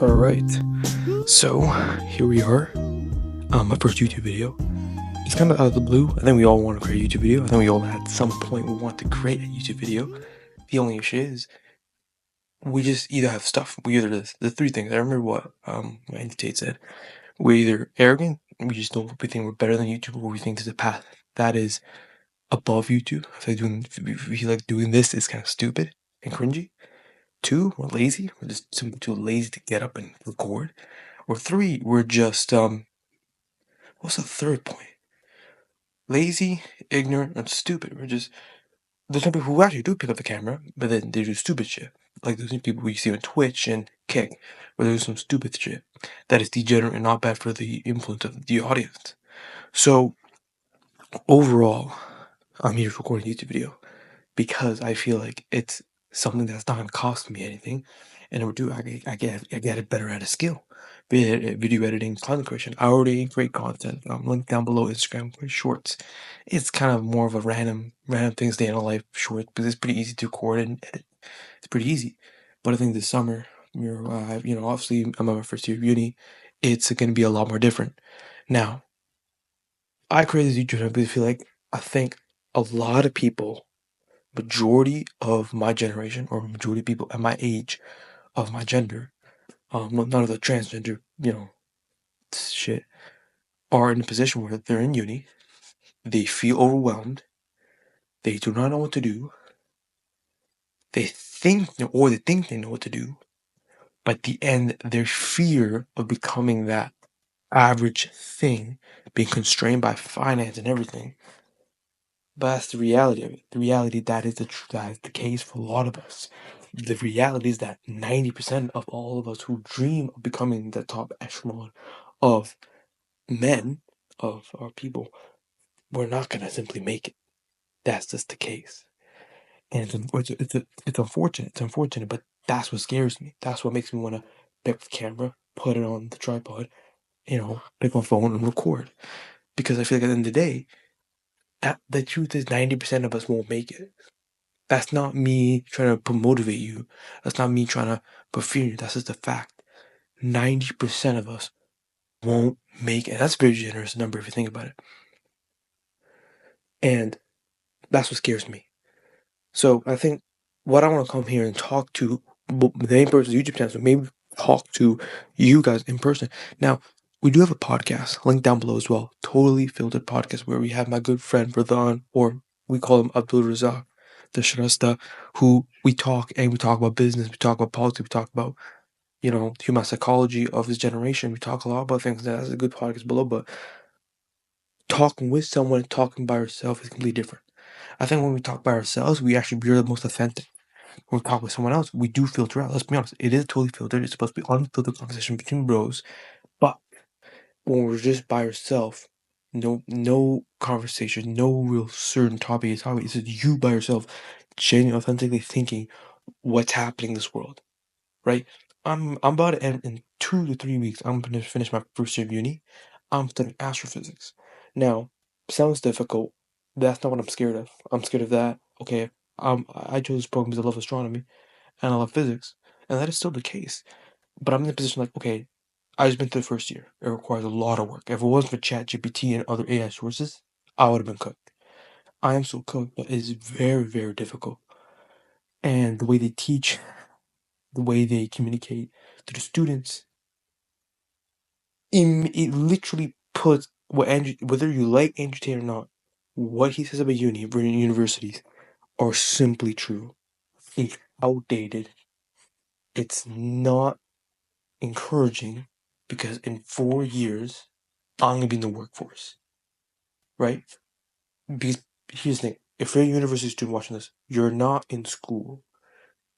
Alright, so here we are. My first YouTube video. It's kind of out of the blue. I think we all want to create a YouTube video. I think we all at some point we want to create a YouTube video. The only issue is we just either have stuff. We either the three things. I remember what Andy Tate said. We're either arrogant, we just don't we think we're better than YouTube, or we think there's a path that is above YouTube. I feel like doing this is kind of stupid and cringy. 2, we're lazy. We're just too lazy to get up and record. Or 3, we're just what's the third point? Lazy, ignorant, and stupid. There's some people who actually do pick up the camera, but then they do stupid shit. Like those people you see on Twitch and Kick, where they do some stupid shit that is degenerate and not bad for the influence of the audience. So overall, I'm here recording a YouTube video because I feel like it's something that's not gonna cost me anything, and number 2, I get it better at a skill, be it video editing, content creation. I already create content. Link down below Instagram for shorts. It's kind of more of a random things day in a life short, because it's pretty easy to record and edit. It's pretty easy. But I think this summer, obviously I'm on my first year of uni. It's gonna be a lot more different. Now, I created this YouTube channel because I think a lot of people, majority of my generation, or majority of people at my age, of my gender, none of the transgender, shit, are in a position where they're in uni, they feel overwhelmed, they do not know what to do, they think they know what to do, but at the end, their fear of becoming that average thing, being constrained by finance and everything. But that's the reality of it. The reality that is the case for a lot of us. The reality is that 90% of all of us who dream of becoming the top echelon of men, of our people, we're not gonna simply make it. That's just the case, and it's unfortunate. It's unfortunate, but that's what scares me. That's what makes me want to pick up the camera, put it on the tripod, pick my phone and record. Because I feel like at the end of the day, the truth is 90% of us won't make it. That's not me trying to motivate you. That's not me trying to put fear in you. That's just a fact. 90% of us won't make it. That's a very generous number if you think about it. And that's what scares me. So I think what I want to come here and talk to the main person's YouTube channel, so maybe talk to you guys in person. Now, we do have a podcast, link down below as well. Totally filtered podcast where we have my good friend Pranavan, or we call him Abdul Razak, the Shrasta, who we talk about business, we talk about politics, we talk about, human psychology of this generation. We talk a lot about things. That's a good podcast below, but talking with someone and talking by yourself is completely different. I think when we talk by ourselves, we actually be the most authentic. When we talk with someone else, we do filter out. Let's be honest, it is totally filtered. It's supposed to be unfiltered conversation between bros. But when we're just by yourself, no conversation, no real certain topic is topic. It's just you by yourself, genuinely, authentically thinking what's happening in this world, right? I'm about to end in 2 to 3 weeks. I'm gonna finish my first year of uni. I'm studying astrophysics. Now, sounds difficult. That's not what I'm scared of. I'm scared of that. Okay, I chose this program because I love astronomy and I love physics, and that is still the case. But I'm in the position like, okay, I just been through the first year. It requires a lot of work. If it wasn't for ChatGPT and other AI sources, I would have been cooked. I am so cooked, but it is very, very difficult. And the way they teach, the way they communicate to the students, it literally puts whether you like Andrew Tate or not, what he says about universities are simply true. It's outdated. It's not encouraging, because in 4 years, I'm gonna be in the workforce, right? Because here's the thing: if you're a university student watching this, you're not in school.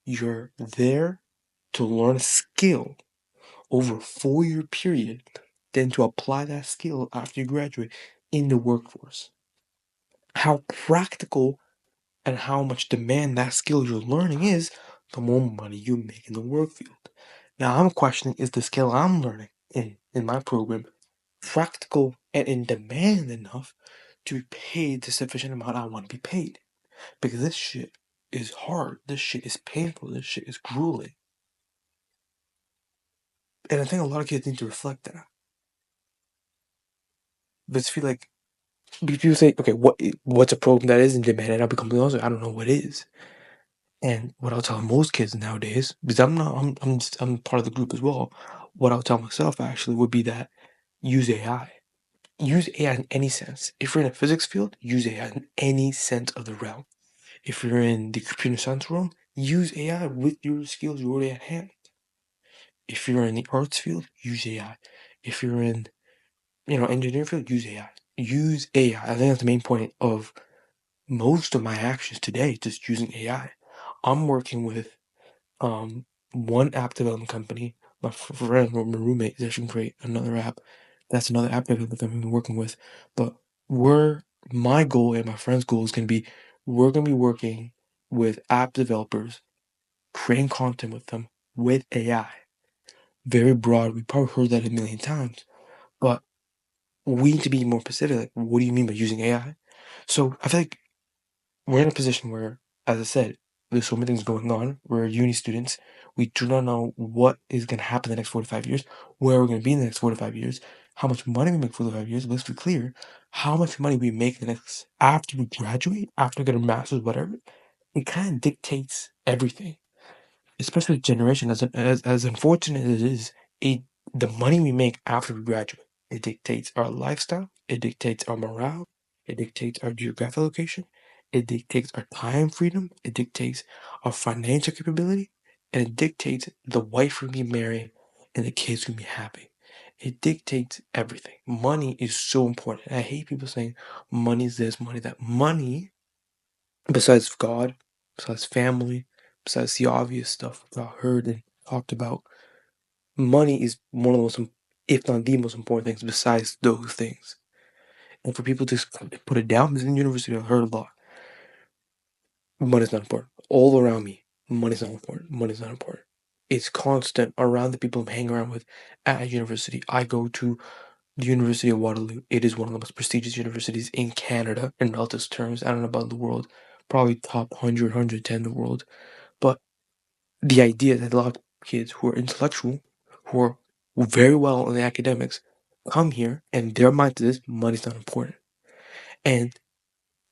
You're there to learn a skill over a 4-year period, then to apply that skill after you graduate in the workforce. How practical and how much demand that skill you're learning is, the more money you make in the work field. Now I'm questioning, is the skill I'm learning in my program practical and in demand enough to be paid the sufficient amount I want to be paid? Because this shit is hard. This shit is painful. This shit is grueling. And I think a lot of kids need to reflect that. But I feel like people say, okay, what's a program that is in demand? And I'll be completely honest, I don't know what is. And what I'll tell most kids nowadays, because I'm part of the group as well. What I'll tell myself actually would be that use AI. Use AI in any sense. If you're in a physics field, use AI in any sense of the realm. If you're in the computer science realm, use AI with your skills you already at hand. If you're in the arts field, use AI. If you're in, engineering field, use AI. Use AI. I think that's the main point of most of my actions today, just using AI. I'm working with one app development company. My friend or my roommate is actually create another app. That's another app development company we're working with. But my goal and my friend's goal is gonna be we're gonna be working with app developers, creating content with them with AI. Very broad. We probably heard that a million times, but we need to be more specific. Like, what do you mean by using AI? So I feel like we're in a position where, as I said, there's so many things going on. We're uni students. We do not know what is going to happen in the next 4 to 5 years, where we're going to be in the next 4 to 5 years, how much money we make 4 to 5 years. Let's be clear, how much money we make the next after we graduate, after we get a master's, whatever. It kind of dictates everything, especially generation. As unfortunate as it is, it the money we make after we graduate, it dictates our lifestyle, it dictates our morale, it dictates our geographic location, it dictates our time freedom, it dictates our financial capability, and it dictates the wife we marry and the kids we be having. It dictates everything. Money is so important. I hate people saying money is this, money that. Money, besides God, besides family, besides the obvious stuff I heard and talked about, money is one of the most, if not the most important things besides those things. And for people to put it down, because in university I've heard a lot, money's not important. All around me, money's not important. Money's not important. It's constant around the people I'm hanging around with at university. I go to the University of Waterloo. It is one of the most prestigious universities in Canada in relative terms. I don't know about the world. Probably top 100, 110 in the world. But the idea that a lot of kids who are intellectual, who are very well in the academics, come here and their mind is money's not important. And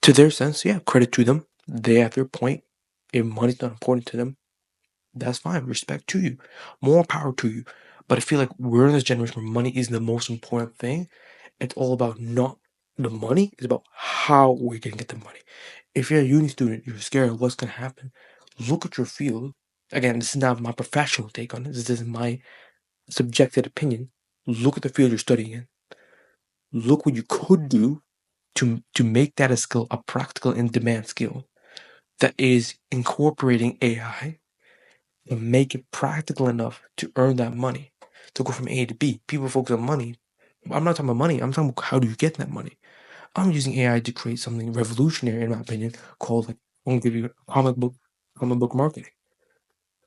to their sense, yeah, credit to them. They have their point. If money's not important to them, that's fine. Respect to you. More power to you. But I feel like we're in this generation where money is the most important thing. It's all about not the money, it's about how we're gonna get the money. If you're a uni student, you're scared of what's gonna happen. Look at your field. Again, this is not my professional take on it. This is my subjective opinion. Look at the field you're studying in. Look what you could do to make that a skill, a practical and demand skill that is incorporating AI and make it practical enough to earn that money, to go from A to B. People focus on money. I'm not talking about money. I'm talking about how do you get that money. I'm using AI to create something revolutionary, in my opinion, called like I'm gonna give you comic book marketing.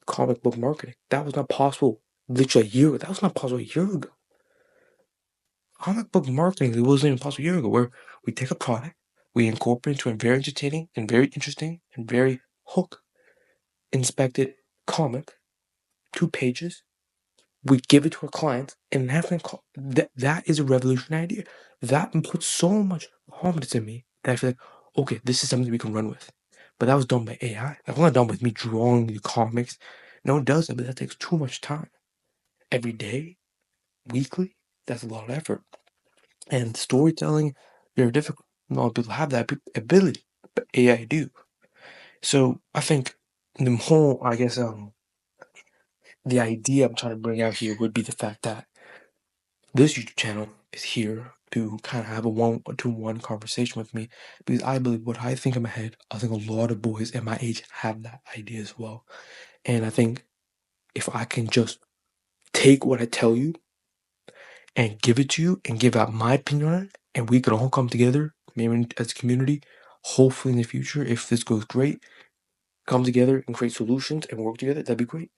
Comic book marketing. That was not possible literally a year ago. That was not possible a year ago. Comic book marketing, it wasn't even possible a year ago, where we take a product, we incorporate into a very entertaining and very interesting and very hook inspected comic, 2 pages. We give it to our clients and have them call that is a revolutionary idea. That puts so much confidence in me that I feel like, okay, this is something we can run with. But that was done by AI. That was not done with me drawing the comics. No, it does it, but that takes too much time. Every day, weekly, that's a lot of effort. And storytelling, very difficult. Not a lot of people have that ability, but AI do. So I think the whole, I guess, the idea I'm trying to bring out here would be the fact that this YouTube channel is here to kind of have a one-to-one conversation with me because I believe what I think in my head, I think a lot of boys at my age have that idea as well. And I think if I can just take what I tell you and give it to you and give out my opinion on it, and we can all come together, maybe as a community, hopefully in the future, if this goes great, come together and create solutions and work together, that'd be great.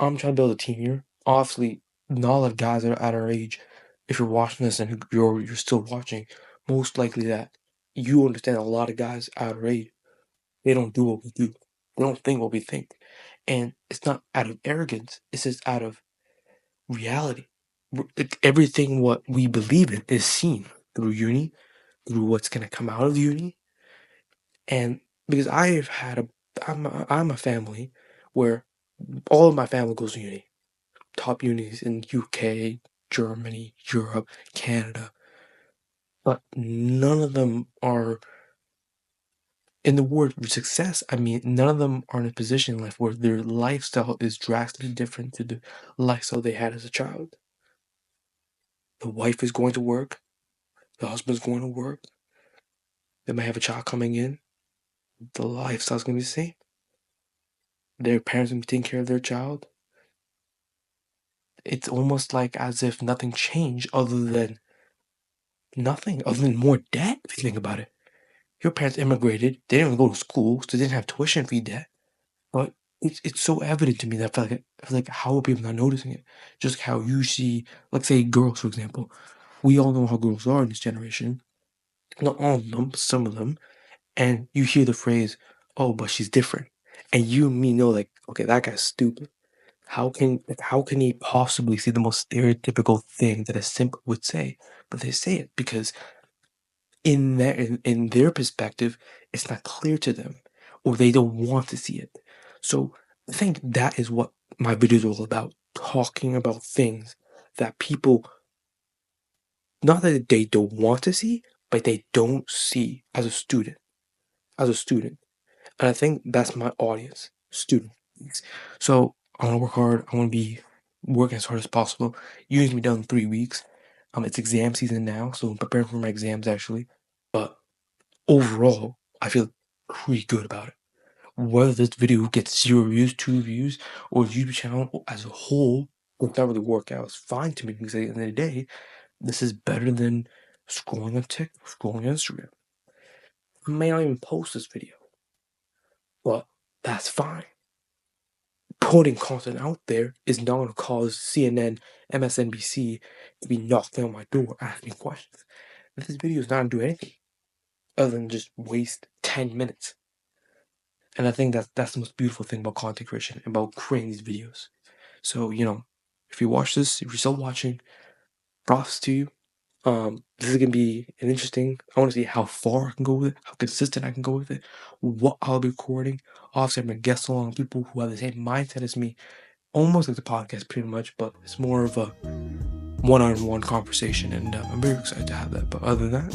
I'm trying to build a team here. Obviously, not a lot of guys are at our age. If you're watching this and you're still watching, most likely that you understand a lot of guys at our age. They don't do what we do. They don't think what we think, and it's not out of arrogance. It's just out of reality. Everything what we believe in is seen through uni, through what's gonna come out of uni, and because I'm a family where all of my family goes to uni, top unis in UK, Germany, Europe, Canada, but none of them are, in the word success, I mean, none of them are in a position in life where their lifestyle is drastically different to the lifestyle they had as a child. The wife is going to work, the husband's going to work, they might have a child coming in, the lifestyle's gonna be the same. Their parents gonna be taking care of their child. It's almost like as if nothing changed other than more debt, if you think about it. Your parents immigrated, they didn't even go to school, so they didn't have tuition fee debt. But it's so evident to me that I feel like how are people not noticing it? Just how you see, let's say girls, for example. We all know how girls are in this generation. Not all of them, but some of them. And you hear the phrase, "Oh, but she's different," and you and me know, like, okay, that guy's stupid. How can he possibly see the most stereotypical thing that a simp would say? But they say it because in their perspective, it's not clear to them, or they don't want to see it. So I think that is what my video is all about: talking about things that people, not that they don't want to see, but they don't see as a student. As a student. And I think that's my audience, students. So I want to work hard. I want to be working as hard as possible. Uni can be done in 3 weeks. It's exam season now, so I'm preparing for my exams actually. But overall, I feel pretty good about it. Whether this video gets 0 views, 2 views, or YouTube channel as a whole will not really work out. It's fine to me because at the end of the day, this is better than scrolling on TikTok, scrolling on Instagram. I may not even post this video, but that's fine. Putting content out there is not going to cause CNN, MSNBC to be knocking on my door asking questions. This video is not going to do anything other than just waste 10 minutes. And I think that's the most beautiful thing about content creation, about creating these videos. So, if you watch this, if you're still watching, props to you. This is gonna be an interesting. I want to see how far I can go with it, how consistent I can go with it, what I'll be recording. Obviously, I'm gonna guest along people who have the same mindset as me, almost like the podcast, pretty much. But it's more of a one-on-one conversation, and I'm very excited to have that. But other than that,